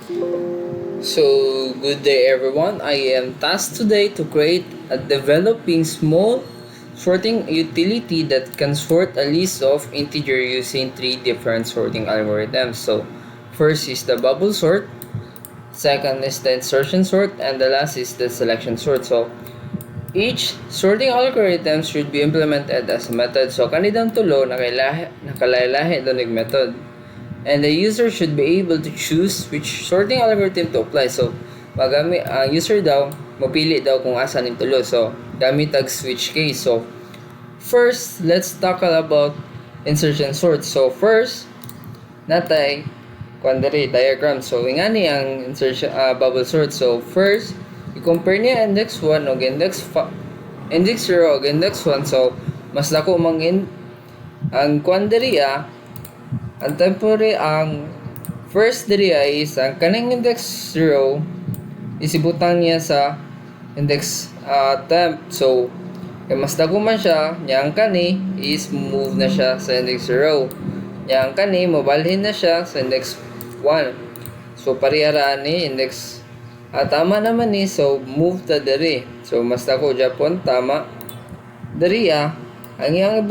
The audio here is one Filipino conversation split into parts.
So, good day everyone. I am tasked today to create a developing small sorting utility that can sort a list of integer using three different sorting algorithms. So, first is the bubble sort, second is the insertion sort, and the last is the selection sort. So, each sorting algorithm should be implemented as a method. So, kanidang tulo nakalahi doon method. And the user should be able to choose which sorting algorithm to apply. So, magamit ang user daw, mapili daw kung asa ning tulo. So, gamit ang switch case. So, first, let's tackle about insertion sort. So, first, natay quandary diagram. So, ingani ang insertion bubble sort. So, first, i-compare niya index 1 o index 0 o index 1. So, mas dako ang quandary ang temporary ang first diri is ang kaning index 0 isibutang niya sa index temp. So mas dako man siya, yang kani is move na siya sa index 0. Yang kani mobalhin na siya sa index 1. So parehara ni index tama naman ni, so move ta diri. So mas dako Japon tama diri ang iyang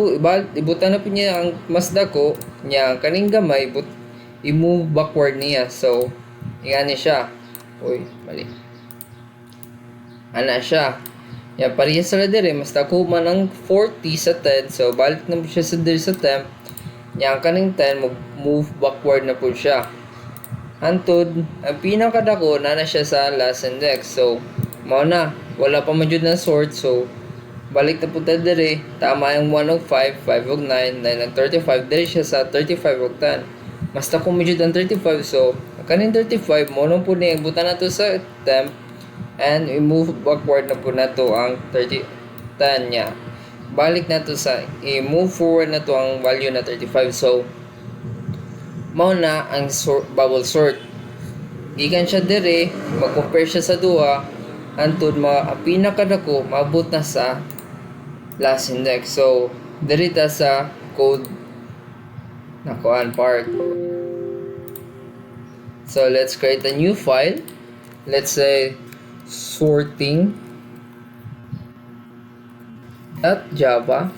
ibutan na po niya ang mas dako niya kaning gamay i-move backward niya. So ingani siya, mali ana siya ya parehas sila dire, mas dako man ang 40 sa 10. So balik na po siya sa dire sa temp niya kaning 10 move backward na po siya hantod ang pinakadako na siya sa last index. So mao na wala pa man jud na sort. So balik na punta dire, tama yung 1 og 5, 5 og 9, 9 og 35, dire siya sa 35 og 10. Mas ta kung medyo ang 35, so kanin 35 mo nung po niya buta na to sa temp and i-move backward na po na to ang 10 niya. Balik na to sa i-move forward na to ang value na 35. So mao na ang bubble sort. Gikan siya dire, mag-compare siya sa duha antod pinakadako maabot na sa last index. So dirita sa code na kuan part. So let's create a new file. Let's say sorting .java.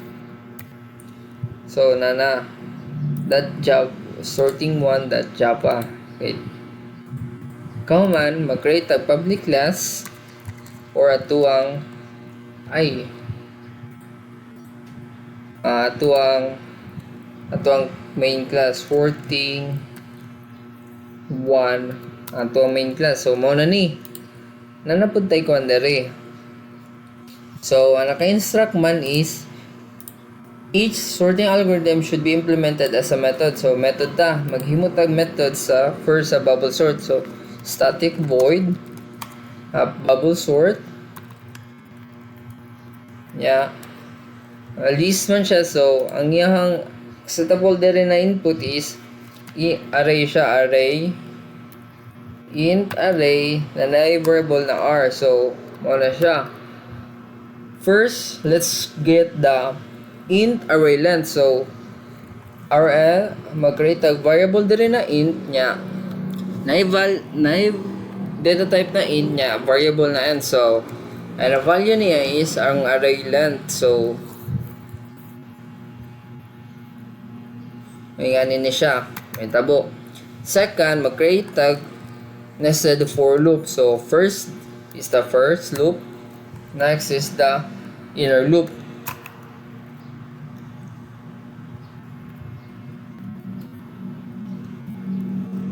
So nana .java sorting1.java. Okay. Kauman mag-create a public class or atuang atuang main class sorting 1 atuang main class. So mao na ni nanapuntay ko andere. So ang naka-instruct man is each sorting algorithm should be implemented as a method. So method ta maghimo tag method sa first sa bubble sort. So static void bubble sort list man siya. So ang iyang setable dire na input is array siya, array int array na variable na r. So wala siya. First, let's get the int array length. So rl mag-create a variable dire na int nya na data type na int nya variable na n. So ang value niya is ang array length. So may ganin ni siya, may tabo. Second, mag-create tag nested for loop. So first is the first loop, next is the inner loop.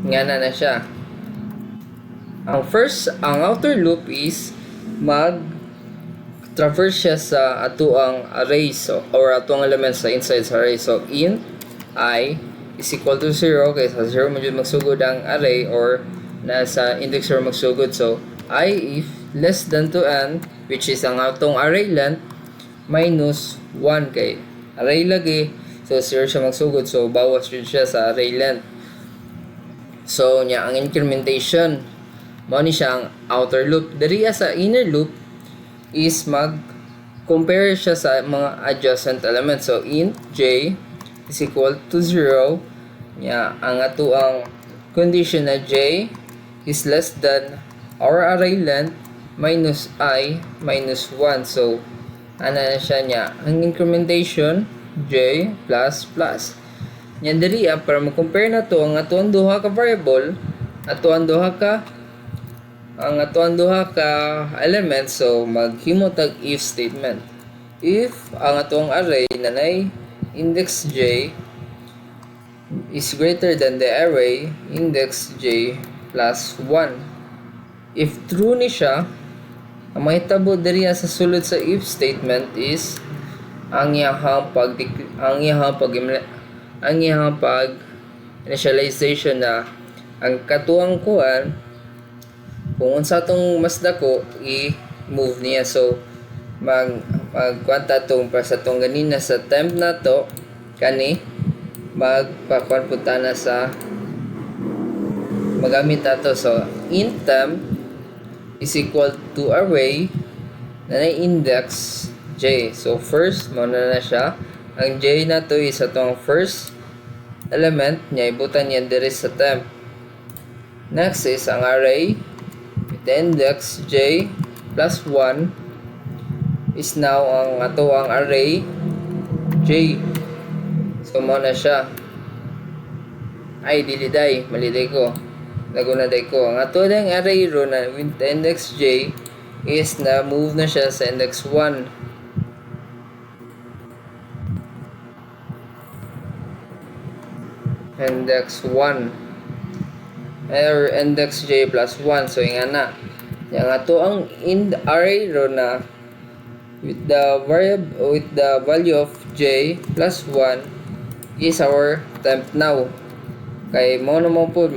Ngana na siya. Ang outer loop is traverse siya sa atuang array, so or atuang elements sa inside sa array. So int I is equal to 0 kay sa 0 mo jud magsugod ang array or nasa index 0 magsugod. So I if less than to n, which is ang atong array length, minus 1 kay array lagi, so 0 siya magsugod. So bawas jud siya sa array length. So nya ang incrementation mao ni siya ang outer loop. Diri sa inner loop is compare siya sa mga adjacent elements. So int j is equal to 0 ang ato ang condition na j is less than our array length minus I minus 1. So, ano na siya niya? Ang incrementation, j plus plus. Yan diri para mag-compare na to ang atuang duha ka variable, atuang duha ka elements. So, maghimo tag if statement. If ang atuang array na nay index j is greater than the array index j plus 1. If true ni siya, ang mahitabo diri sa sulod sa if statement is ang iyahang pag initialization na ang katuang kuan kung unsa tong mas dako i-move niya. So magkwanta tong para sa tong ganina sa temp na to kani magpakuan punta na sa magamit nato. So int temp is equal to array na index j. So first muna na siya, ang j na to is atong first element niya, ibutan niya diri sa temp. Next is ang array with the index j plus 1 is now ang ato ang array j. So muna siya, ay diliday maliday ko laguna day ko ang ato dang array ro na with the index j is na move na siya sa index 1. Index 1 or index j plus 1. So yung na yung ato ang array ro na with the value of j plus 1 is our temp now. Kay mo naman po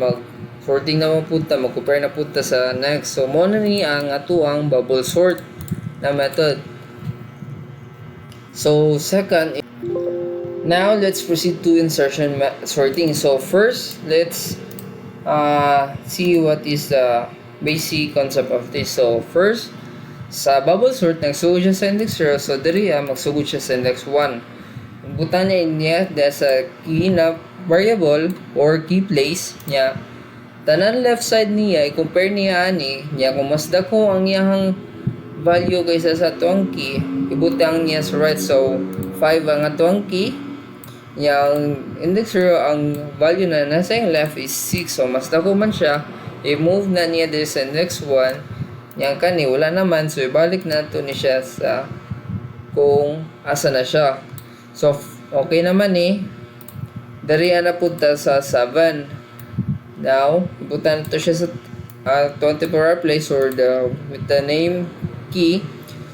sorting naman po ta, mag-compare na po ta sa next. So mo na ni ang ato ang bubble sort na method. So second, now let's proceed to insertion sorting. So first, let's see what is the basic concept of this. So first, sa bubble sort nagsugod siya sa index 0. So diri magsugod siya sa index 1. Butan niya sa key na variable or key place niya. Tanan left side niya i-compare niya niya kung mas dako ang iyang value kaysa sa atong key, ibutang niya sa right. So 5 ang atong key, yung index 0 ang value na nasa yung left is 6. So mas dako man siya, i-move na niya dito sa index 1. Yang kani wala naman, so ibalik na to ni siya sa kung asa na siya. So okay naman dari na punta sa 7. Now ibutan to siya sa 24 place or with the name key.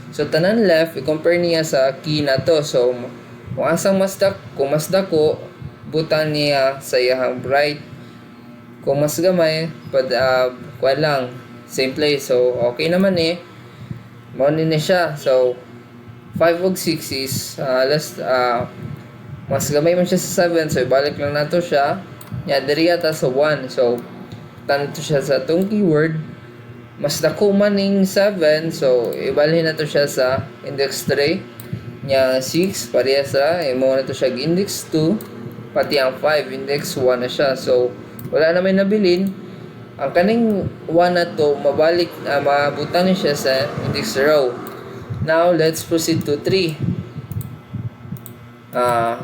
So tanan left i-compare niya sa key na to. So kung asang kung mas dako butan niya sa iyang right, kung mas gamay kuan lang same place. So okay naman mo ni siya. So 5 ug 6 is mas gamay man siya sa 7. So ibalik lang nato siya diri ata sa 1. So tanto siya sa tong keyword, mas dako man ning 7. So ibalhin nato siya sa index 3 6 pareha sa mo na to siya index 2, pati ang 5 index 1 na siya. So wala na may nabilin. Ang kaning 1 na to mabutan ni siya sa index 0. Now let's proceed to 3.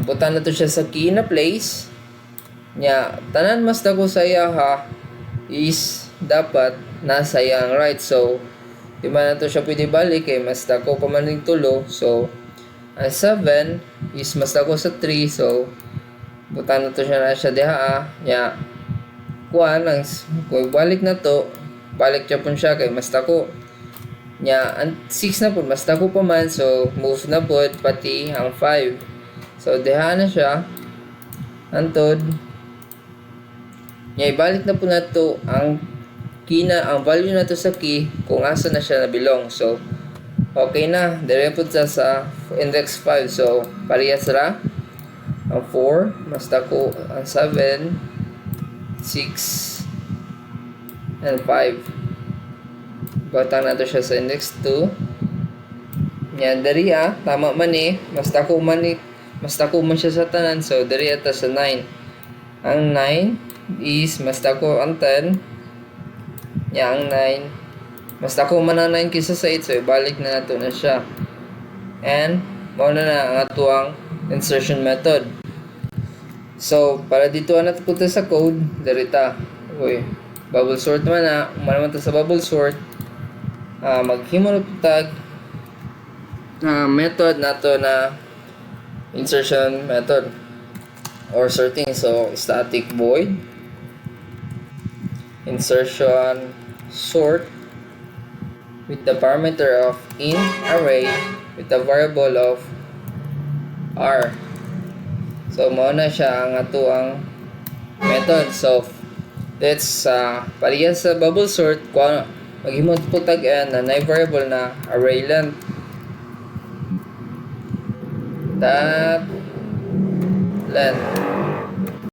Butan na to siya sa key na place nya. Tanan mas dako sa iya is dapat nasa iyang right. So di man na to siya pwede balik kay mas dako pa man ning tulo. So ang 7 is mas dako sa 3. So butan na to siya diha nya kuan ang kung balik na to, balik siya pun siya kay mas dako nya. Ang 6 na pud mas dako pa man, so move na pud pati ang 5. So diha na siya antod nya ibalik na po na to ang key na ang value na to sa key kung asa na siya nabilong. So okay na dire pud sa index 5. So parehas ra ang 4 mas dako ang 7, 6 and 5. Batang na to siya sa index 2. Yan dari tama man mas dako man siya sa tanan. So dari ata sa 9. Ang 9 is mas dako ang 10. nya ang 9 mas dako man ang 9 kaysa sa 8, so ibalik na nato na siya. And mao na ang atuang insertion method. So para dito na punta sa code dirita. Uy, bubble sort man na, man ta sa bubble sort. Maghimo na tag method nato na insertion method or sorting. So static void insertion sort with the parameter of in array with the variable of r. So mao na siya ang atuang method. So let's parehas sa bubble sort kung maghimo po tag na variable na array length that length